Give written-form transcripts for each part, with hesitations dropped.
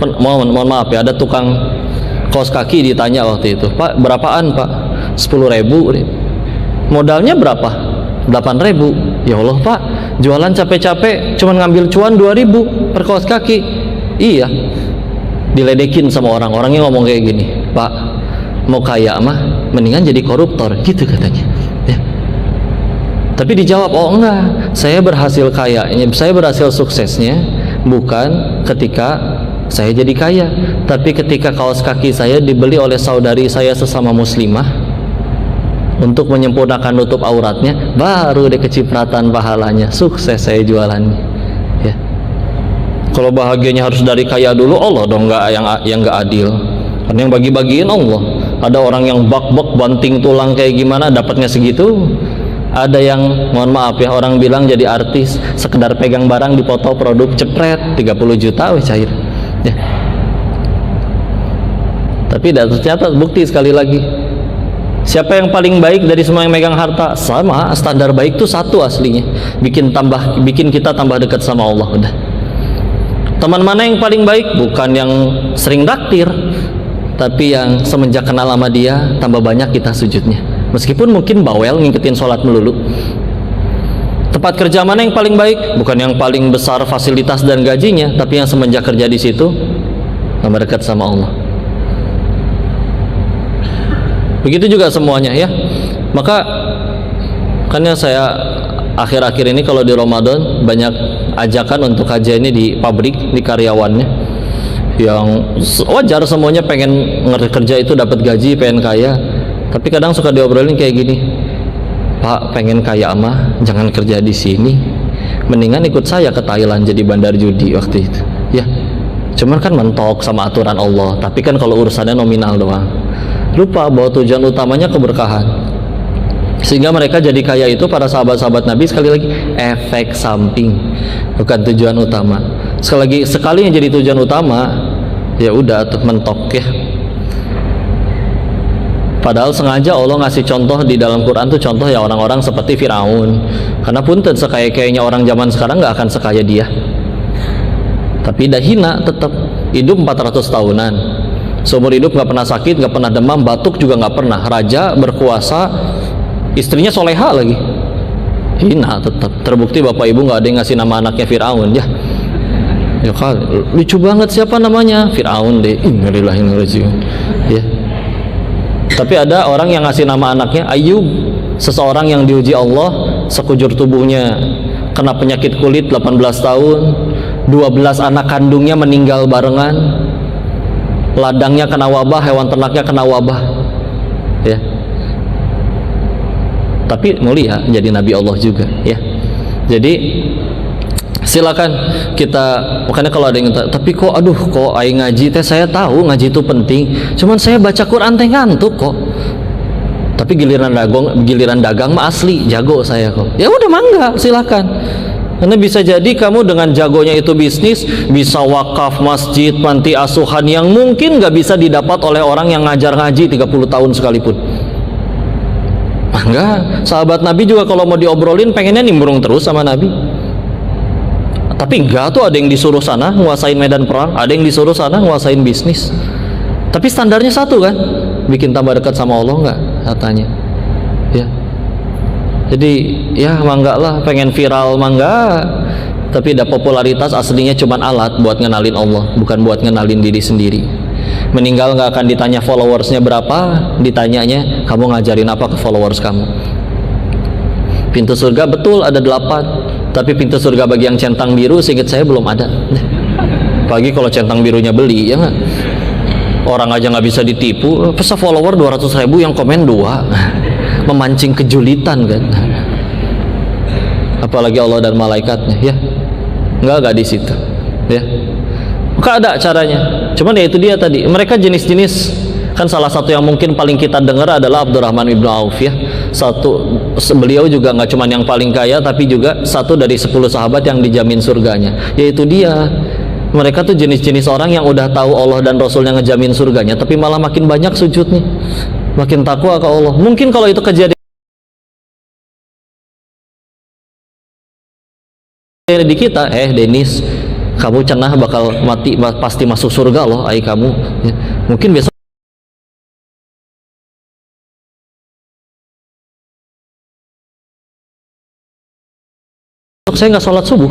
mohon maaf ya, ada tukang kaos kaki ditanya waktu itu, Pak berapaan Pak? 10.000. Modalnya berapa? 8.000. Ya Allah Pak, jualan capek-capek cuman ngambil cuan 2.000 per kaos kaki. Iya, diledekin sama orang-orangnya ngomong kayak gini, Pak mau kaya mah mendingan jadi koruptor gitu katanya ya. Tapi dijawab, oh enggak, saya berhasil kayanya, saya berhasil suksesnya bukan ketika saya jadi kaya, tapi ketika kaos kaki saya dibeli oleh saudari saya sesama muslimah untuk menyempurnakan nutup auratnya, baru deh kecipratan pahalanya, sukses saya jualannya ya. Kalau bahagianya harus dari kaya dulu, Allah dong yang nggak adil, karena yang bagi-bagiin Allah. Ada orang yang bak-bak banting tulang kayak gimana dapatnya segitu. Ada yang mohon maaf ya, orang bilang jadi artis sekedar pegang barang dipoto produk cepret 30 juta weh cair ya. Tapi ternyata bukti sekali lagi, siapa yang paling baik dari semua yang megang harta? Sama, standar baik tuh satu aslinya, bikin kita tambah dekat sama Allah. Udah. Teman mana yang paling baik? Bukan yang sering naktir, tapi yang semenjak kenal sama dia tambah banyak kita sujudnya, meskipun mungkin bawel ngikutin sholat melulu. Tempat kerja mana yang paling baik? Bukan yang paling besar fasilitas dan gajinya, tapi yang semenjak kerja di situ tambah dekat sama Allah. Begitu juga semuanya ya. Maka makanya saya akhir-akhir ini kalau di Ramadan banyak ajakan untuk kajian ini di pabrik, di karyawannya, yang wajar semuanya pengen kerja itu dapat gaji, pengen kaya. Tapi kadang suka diobrolin kayak gini, Pak pengen kaya mah jangan kerja di sini, mendingan ikut saya ke Thailand jadi bandar judi waktu itu ya. Cuman kan mentok sama aturan Allah, tapi kan kalau urusannya nominal doang, lupa bahwa tujuan utamanya keberkahan. Sehingga mereka jadi kaya itu, para sahabat-sahabat Nabi, sekali lagi efek samping, bukan tujuan utama. Sekali yang jadi tujuan utama, ya udah tuh mentok ya. Padahal sengaja Allah ngasih contoh di dalam Quran tuh, contoh ya orang-orang seperti Firaun. Karena punten sekaya-kayanya orang zaman sekarang nggak akan sekaya dia. Tapi dah hina, tetap hidup 400 tahunan. Seumur hidup nggak pernah sakit, nggak pernah demam, batuk juga nggak pernah. Raja berkuasa, istrinya soleha lagi. Hina tetap. Terbukti bapak ibu nggak ada yang ngasih nama anaknya Firaun ya. Ya kan, lucu banget, siapa namanya? Firaun deh. Innalillahi wa inna ilaihi raji'un. Ya. Tapi ada orang yang ngasih nama anaknya Ayub, seseorang yang diuji Allah, sekujur tubuhnya kena penyakit kulit 18 tahun, 12 anak kandungnya meninggal barengan, ladangnya kena wabah, hewan ternaknya kena wabah ya. Tapi mulia jadi Nabi Allah juga ya. Jadi silakan kita, makanya kalau ada yang tapi kok aduh kok aing ngaji teh, saya tahu ngaji itu penting, cuman saya baca Quran teh ngantuk kok. Tapi giliran dagang mah asli jago saya kok. Ya udah mangga silakan. Karena bisa jadi kamu dengan jagonya itu bisnis, bisa wakaf masjid, panti asuhan yang mungkin nggak bisa didapat oleh orang yang ngajar ngaji 30 tahun sekalipun. Enggak, sahabat Nabi juga kalau mau diobrolin pengennya nimbrung terus sama Nabi. Tapi enggak tuh, ada yang disuruh sana nguasain medan perang, ada yang disuruh sana nguasain bisnis. Tapi standarnya satu kan, bikin tambah dekat sama Allah enggak katanya ya. Jadi ya mangga lah, pengen viral mangga, tapi ada popularitas aslinya cuman alat buat ngenalin Allah, bukan buat ngenalin diri sendiri. Meninggal nggak akan ditanya followersnya berapa, ditanyanya kamu ngajarin apa ke followers kamu. Pintu surga betul ada 8, tapi pintu surga bagi yang centang biru seingat saya belum ada. Pagi kalau centang birunya beli ya nggak, orang aja nggak bisa ditipu, pesan follower 200.000 yang komen 2, memancing kejulitan kan. Apalagi Allah dan malaikatnya ya, nggak di situ ya. Maka ada caranya, cuman ya itu dia tadi, mereka jenis-jenis kan. Salah satu yang mungkin paling kita dengar adalah Abdurrahman ibnu Auf ya. Beliau juga nggak cuman yang paling kaya, tapi juga satu dari 10 sahabat yang dijamin surganya. Yaitu dia, mereka tuh jenis-jenis orang yang udah tahu Allah dan Rasulnya ngejamin surganya, tapi malah makin banyak sujudnya, makin takwa ke Allah. Mungkin kalau itu kejadian di kita, Denis kamu cenah bakal mati pasti masuk surga loh ai kamu ya. Mungkin besok saya nggak sholat subuh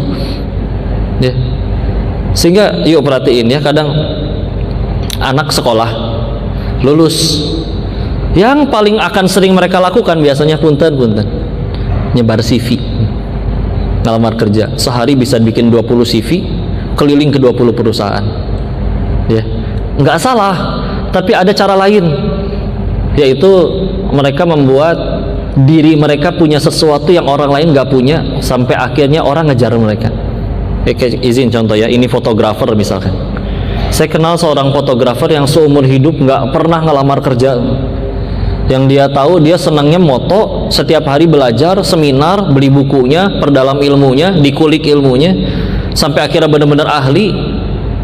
ya. Sehingga yuk perhatiin ya, kadang anak sekolah lulus, yang paling akan sering mereka lakukan biasanya punten nyebar CV, ngelamar kerja. Sehari bisa bikin 20 CV, keliling ke 20 perusahaan ya. Nggak salah, tapi ada cara lain, yaitu mereka membuat diri mereka punya sesuatu yang orang lain nggak punya, sampai akhirnya orang ngejar mereka. Izin contoh ya, ini fotografer misalkan. Saya kenal seorang fotografer yang seumur hidup nggak pernah ngelamar kerja. Yang dia tahu, dia senangnya moto, setiap hari belajar, seminar, beli bukunya, perdalam ilmunya, dikulik ilmunya, sampai akhirnya benar-benar ahli.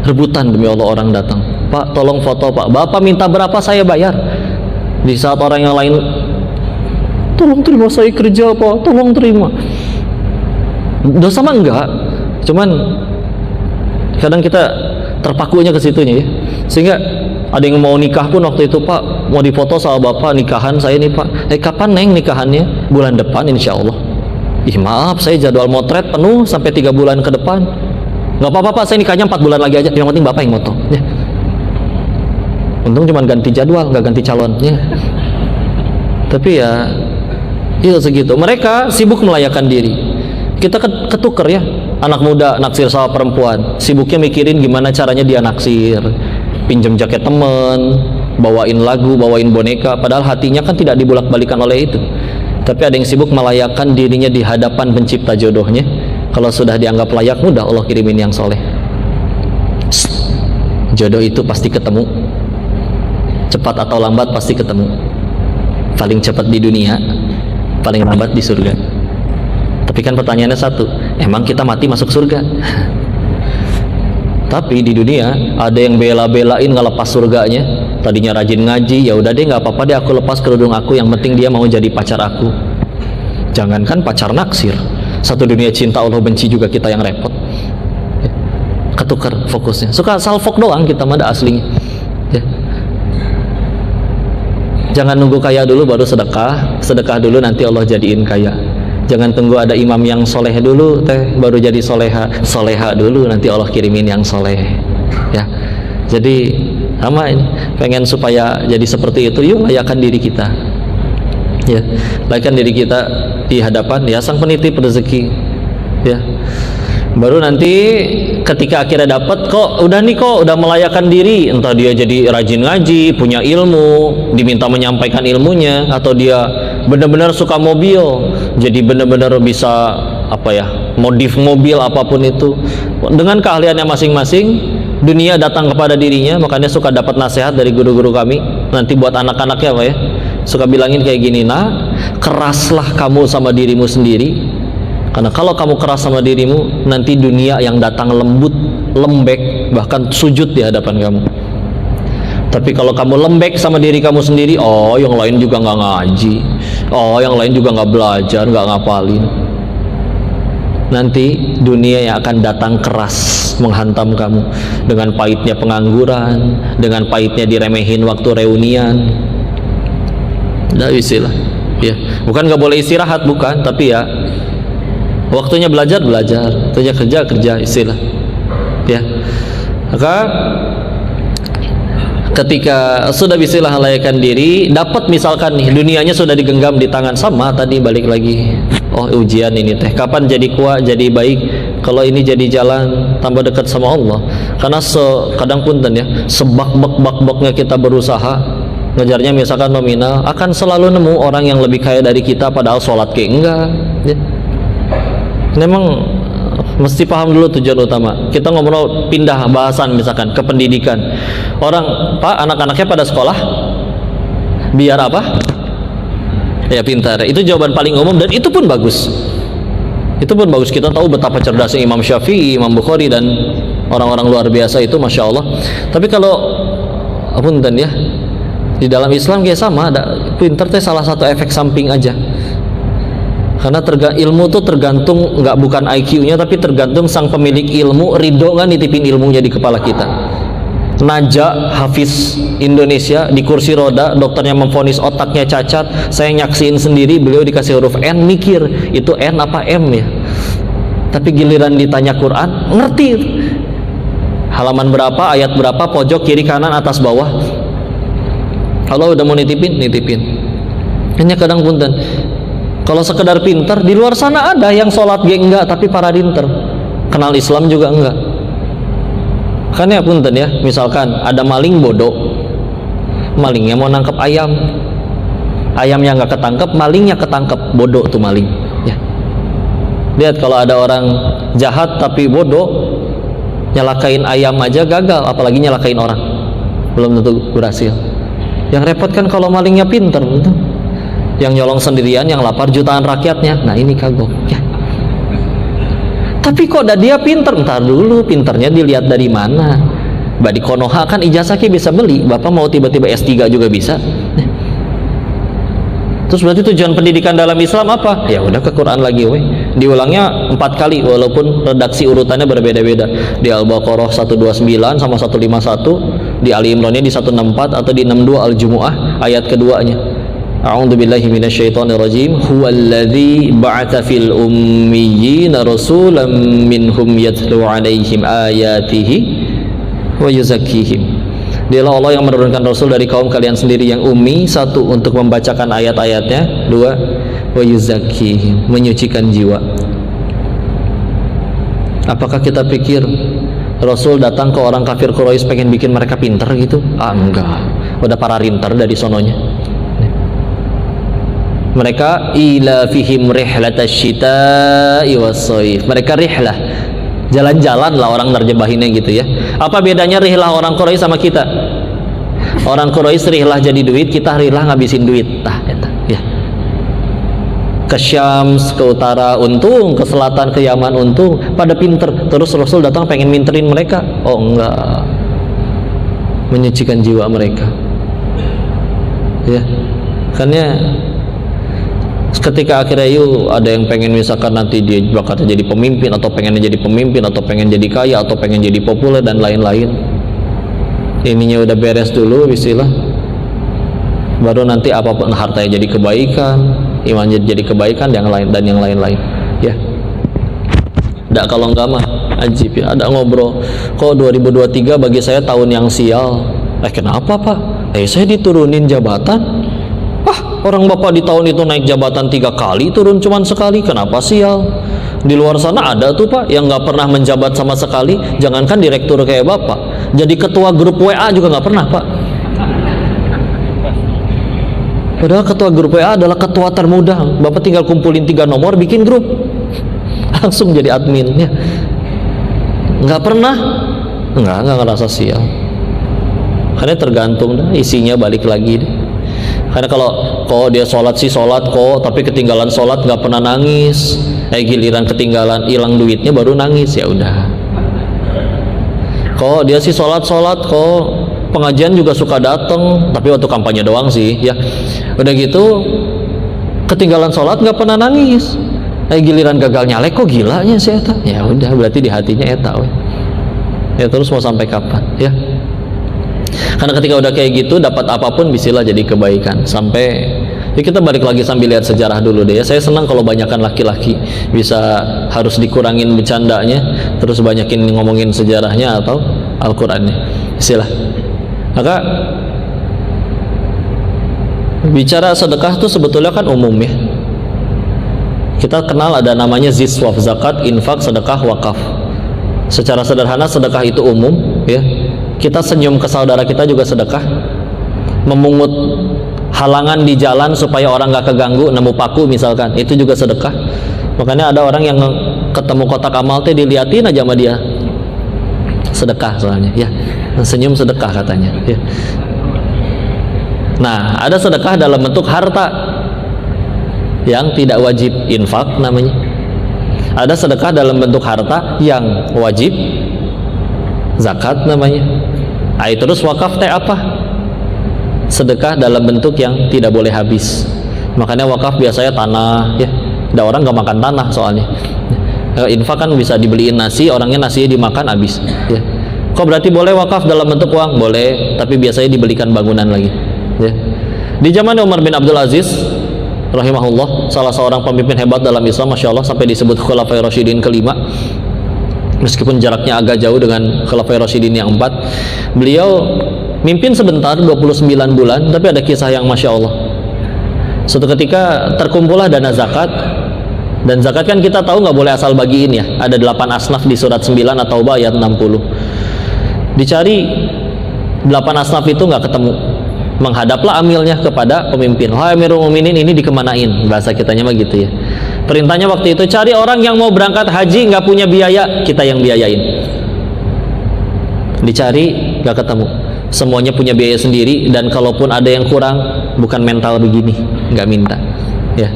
Rebutan demi Allah orang datang, Pak tolong foto Pak, Bapak minta berapa saya bayar. Di saat orang yang lain, tolong terima saya kerja Pak, tolong terima. Dosa mah enggak, cuman kadang kita terpakunya ke situnya ya. Sehingga ada yang mau nikah pun waktu itu, Pak mau difoto sama Bapak nikahan saya nih Pak. Kapan neng nikahannya? Bulan depan insya Allah. Ih maaf, saya jadwal motret penuh sampai 3 bulan ke depan. Nggak apa-apa Pak, saya nikahnya 4 bulan lagi aja, yang penting Bapak yang moto ya. Untung cuma ganti jadwal, nggak ganti calon ya. Tapi ya itu segitu, mereka sibuk melayakan diri. Kita ketuker ya, anak muda naksir sama perempuan, sibuknya mikirin gimana caranya dia naksir, pinjam jaket temen, bawain lagu, bawain boneka, padahal hatinya kan tidak dibulak-balikan oleh itu. Tapi ada yang sibuk melayakan dirinya di hadapan pencipta jodohnya. Kalau sudah dianggap layak, mudah Allah kirimin yang soleh. Jodoh itu pasti ketemu, cepat atau lambat pasti ketemu. Paling cepat di dunia, paling lambat di surga. Tapi kan pertanyaannya satu, emang kita mati masuk surga? Tapi di dunia ada yang bela-belain nggak lepas surganya. Tadinya rajin ngaji, ya udah deh nggak apa-apa deh aku lepas kerudung aku, yang penting dia mau jadi pacar aku. Jangankan pacar naksir, satu dunia cinta Allah benci juga kita yang repot. Ketukar fokusnya, suka salfok doang kita mah ada aslinya ya. Jangan nunggu kaya dulu baru sedekah, sedekah dulu nanti Allah jadiin kaya. Jangan tunggu ada imam yang soleh dulu teh baru jadi soleha, soleha dulu nanti Allah kirimin yang soleh ya. Jadi sama ini, pengen supaya jadi seperti itu, yuk layakan diri kita ya, layakan diri kita di hadapan ya sang penitip rezeki ya. Baru nanti ketika akhirnya dapat, kok udah nih, kok udah melayakan diri, entah dia jadi rajin ngaji, punya ilmu, diminta menyampaikan ilmunya, atau dia benar-benar suka mobil, jadi benar-benar bisa apa ya, modif mobil apapun itu dengan keahliannya masing-masing. Dunia datang kepada dirinya, makanya suka dapat nasihat dari guru-guru kami nanti buat anak-anaknya apa ya, suka bilangin kayak gini, nah keraslah kamu sama dirimu sendiri, karena kalau kamu keras sama dirimu, nanti dunia yang datang lembut, lembek, bahkan sujud di hadapan kamu. Tapi kalau kamu lembek sama diri kamu sendiri, oh yang lain juga nggak ngaji, oh yang lain juga nggak belajar, nggak ngapalin, nanti dunia yang akan datang keras menghantam kamu dengan pahitnya pengangguran, dengan pahitnya diremehin waktu reunian. Nggak bisa lah ya, bukan nggak boleh istirahat, bukan, tapi ya waktunya belajar, waktunya kerja, istilah ya. Maka ketika sudah bisa layakan diri, dapat misalkan nih dunianya sudah digenggam di tangan, sama tadi balik lagi, oh ujian ini teh, kapan jadi kuat, jadi baik, kalau ini jadi jalan tambah dekat sama Allah. Karena kadang punten ya, sebak-bak-bak-baknya kita berusaha ngejarnya misalkan nominal, akan selalu nemu orang yang lebih kaya dari kita padahal sholat ke enggak ya. Memang mesti paham dulu tujuan utama. Kita ngobrol pindah bahasan misalkan ke pendidikan. Orang, Pak, anak-anaknya pada sekolah biar apa? Ya pintar. Itu jawaban paling umum dan itu pun bagus. Itu pun bagus. Kita tahu betapa cerdasnya Imam Syafi'i, Imam Bukhari dan orang-orang luar biasa itu, masya Allah. Tapi kalau punten ya, di dalam Islam kayak sama, ada pintar teh salah satu efek samping aja. Karena ilmu tuh tergantung, nggak bukan IQ-nya, tapi tergantung sang pemilik ilmu ridho nggak nitipin ilmunya di kepala kita. Naja Hafiz Indonesia di kursi roda, dokternya memvonis otaknya cacat, saya nyaksiin sendiri, beliau dikasih huruf N, mikir itu N apa M ya, tapi giliran ditanya Quran ngerti halaman berapa, ayat berapa, pojok, kiri, kanan, atas, bawah. Kalau udah mau nitipin, hanya kadang punten kalau sekedar pinter, di luar sana ada yang sholat enggak tapi para dinter, kenal Islam juga enggak. Kan ya punten ya, misalkan ada maling bodoh, malingnya mau nangkep ayam, ayamnya nggak ketangkep, malingnya ketangkep, bodoh tuh maling ya. Lihat kalau ada orang jahat tapi bodoh, nyalakain ayam aja gagal, apalagi nyalakain orang, belum tentu berhasil. Yang repot kan kalau malingnya pinter gitu, yang nyolong sendirian, yang lapar jutaan rakyatnya. Nah ini kagok ya. Tapi kok dia pinter, entar dulu pinternya dilihat dari mana. Mbak di Konoha kan ijazahnya bisa beli, bapak mau tiba-tiba S3 juga bisa. Terus berarti tujuan pendidikan dalam Islam apa? Ya udah ke Quran lagi weh. Diulangnya 4 kali walaupun redaksi urutannya berbeda-beda. Di Al-Baqarah 129 sama 151, di Ali Imrannya di 164 atau di 62 Al-Jumu'ah ayat keduanya. A'udzu billahi minasyaitonir rajim. Huwallazi ba'atsa fil ummiyina rasulan minhum yatlu 'alaihim ayatihi wa yuzakkihim. Dialah Allah yang menurunkan rasul dari kaum kalian sendiri yang ummi, satu untuk membacakan ayat-ayatnya, dua wa yuzakkihim, menyucikan jiwa. Apakah kita pikir Rasul datang ke orang kafir Quraisy pengen bikin mereka pinter gitu? Enggak. Udah para rinter dari sononya. Mereka ila fihim rihlatasyita'i was-shaif. Mereka rihlah, jalan-jalan lah orang nerjebahinnya gitu ya. Apa bedanya rihlah orang Quraisy sama kita? Orang Quraisy rihlah jadi duit, kita rihlah ngabisin duit. Tah eta ya. Ke Syams, ke utara untung, ke selatan, ke Yaman untung, pada pinter. Terus Rasul datang pengen minterin mereka? Oh enggak. Menyucikan jiwa mereka. Ya. Karena ketika akhirnya ada yang pengen misalkan nanti dia bakal jadi pemimpin, atau pengen jadi pemimpin, atau pengen jadi kaya, atau pengen jadi populer dan lain-lain, ininya udah beres dulu istilah, baru nanti apapun hartanya jadi kebaikan, imannya jadi kebaikan, yang lain dan yang lain-lain ya. Nggak, kalau enggak mah ajib ya. Ada ngobrol, kok 2023 bagi saya tahun yang sial. Kenapa pak? Saya diturunin jabatan. Orang bapak di tahun itu naik jabatan 3 kali, turun cuman sekali. Kenapa sial? Di luar sana ada tuh pak yang nggak pernah menjabat sama sekali. Jangankan direktur kayak bapak, jadi ketua grup WA juga nggak pernah pak. Padahal ketua grup WA adalah ketua termuda. Bapak tinggal kumpulin 3 nomor, bikin grup, langsung jadi adminnya. Nggak pernah, nggak ngerasa sial. Karena tergantung dah, isinya balik lagi deh. Karena kalau dia sholat sih sholat kok, tapi ketinggalan sholat nggak pernah nangis. Giliran ketinggalan hilang duitnya baru nangis, ya udah. Kok dia sih sholat kok, pengajian juga suka dateng, tapi waktu kampanye doang sih ya. Udah gitu ketinggalan sholat nggak pernah nangis. Giliran gagal nyalek kok gilanya sih eta. Ya udah, berarti di hatinya eta we. Ya terus mau sampai kapan ya? Karena ketika udah kayak gitu, dapat apapun bismillah jadi kebaikan. Sampai ya kita balik lagi sambil lihat sejarah dulu deh ya. Saya senang kalau banyakan laki-laki bisa, harus dikurangin bercandanya, terus banyakin ngomongin sejarahnya atau Al-Qur'annya. Bismillah. Maka bicara sedekah tuh sebetulnya kan umum ya. Kita kenal ada namanya ziswaf, zakat, infak, sedekah, wakaf. Secara sederhana sedekah itu umum ya. Kita senyum ke saudara kita juga sedekah. Memungut halangan di jalan supaya orang nggak keganggu, nemu paku misalkan, itu juga sedekah. Makanya ada orang yang ketemu kotak amal teh diliatin aja sama dia, sedekah soalnya ya. Senyum sedekah katanya ya. Nah, ada sedekah dalam bentuk harta yang tidak wajib infak namanya. Ada sedekah dalam bentuk harta yang wajib zakat namanya. Terus wakaf teh apa? Sedekah dalam bentuk yang tidak boleh habis. Makanya wakaf biasanya tanah ya, Ada orang nggak makan tanah soalnya. Infak kan bisa dibeliin nasi, orangnya nasinya dimakan habis. Ya. Kok berarti boleh wakaf dalam bentuk uang? Boleh, tapi biasanya dibelikan bangunan lagi. Ya. Di zaman Umar bin Abdul Aziz, rahimahullah, salah seorang pemimpin hebat dalam Islam, masya Allah, sampai disebut Khulafair Rasyidin kelima. Meskipun jaraknya agak jauh dengan Khulafair Rasyidin yang 4, beliau mimpin sebentar 29 bulan, tapi ada kisah yang masya Allah. Suatu ketika terkumpullah dana zakat. Dan zakat kan kita tahu nggak boleh asal bagiin ya. Ada 8 asnaf di surat 9 atau ayat 60. Dicari 8 asnaf itu nggak ketemu. Menghadaplah amilnya kepada pemimpin. Wahai Amirul Mukminin, ini dikemanain? Bahasa kitanya mah gitu ya. Perintahnya waktu itu, cari orang yang mau berangkat haji nggak punya biaya, kita yang biayain. Dicari nggak ketemu. Semuanya punya biaya sendiri, dan kalaupun ada yang kurang, bukan mental begini, nggak minta. Ya.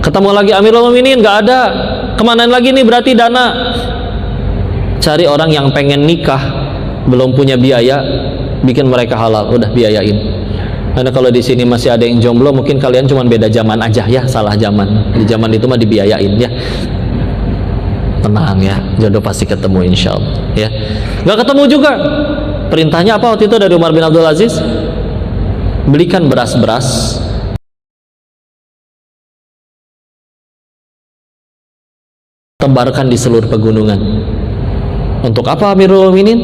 Ketemu lagi Amirul Mukminin, nggak ada. Kemana lagi nih? Berarti dana. Cari orang yang pengen nikah, belum punya biaya, bikin mereka halal, udah biayain. Karena kalau di sini masih ada yang jomblo, mungkin kalian cuma beda zaman aja ya, salah zaman. Di zaman itu mah dibiayain ya. Tenang ya, jodoh pasti ketemu insya Allah. Ya, nggak ketemu juga. Perintahnya apa waktu itu dari Umar bin Abdul Aziz? Belikan beras-beras, tebarkan di seluruh pegunungan. Untuk apa Amirul Mukminin?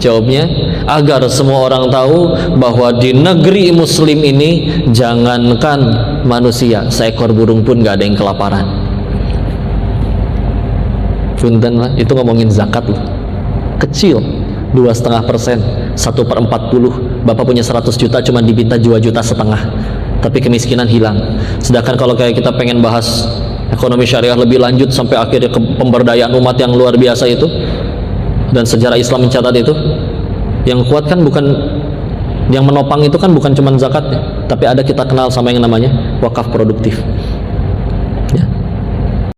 Jawabnya, agar semua orang tahu bahwa di negeri muslim ini jangankan manusia, seekor burung pun gak ada yang kelaparan. Punten lah, itu ngomongin zakat loh, kecil, 2,5%, 1/40. Bapak punya 100 juta cuma dipinta 2,5 juta, tapi kemiskinan hilang. Sedangkan kalau kayak kita pengen bahas ekonomi syariah lebih lanjut sampai akhirnya pemberdayaan umat yang luar biasa itu, dan sejarah Islam mencatat itu, yang kuat kan bukan, yang menopang itu kan bukan cuma zakatnya, tapi ada kita kenal sama yang namanya wakaf produktif.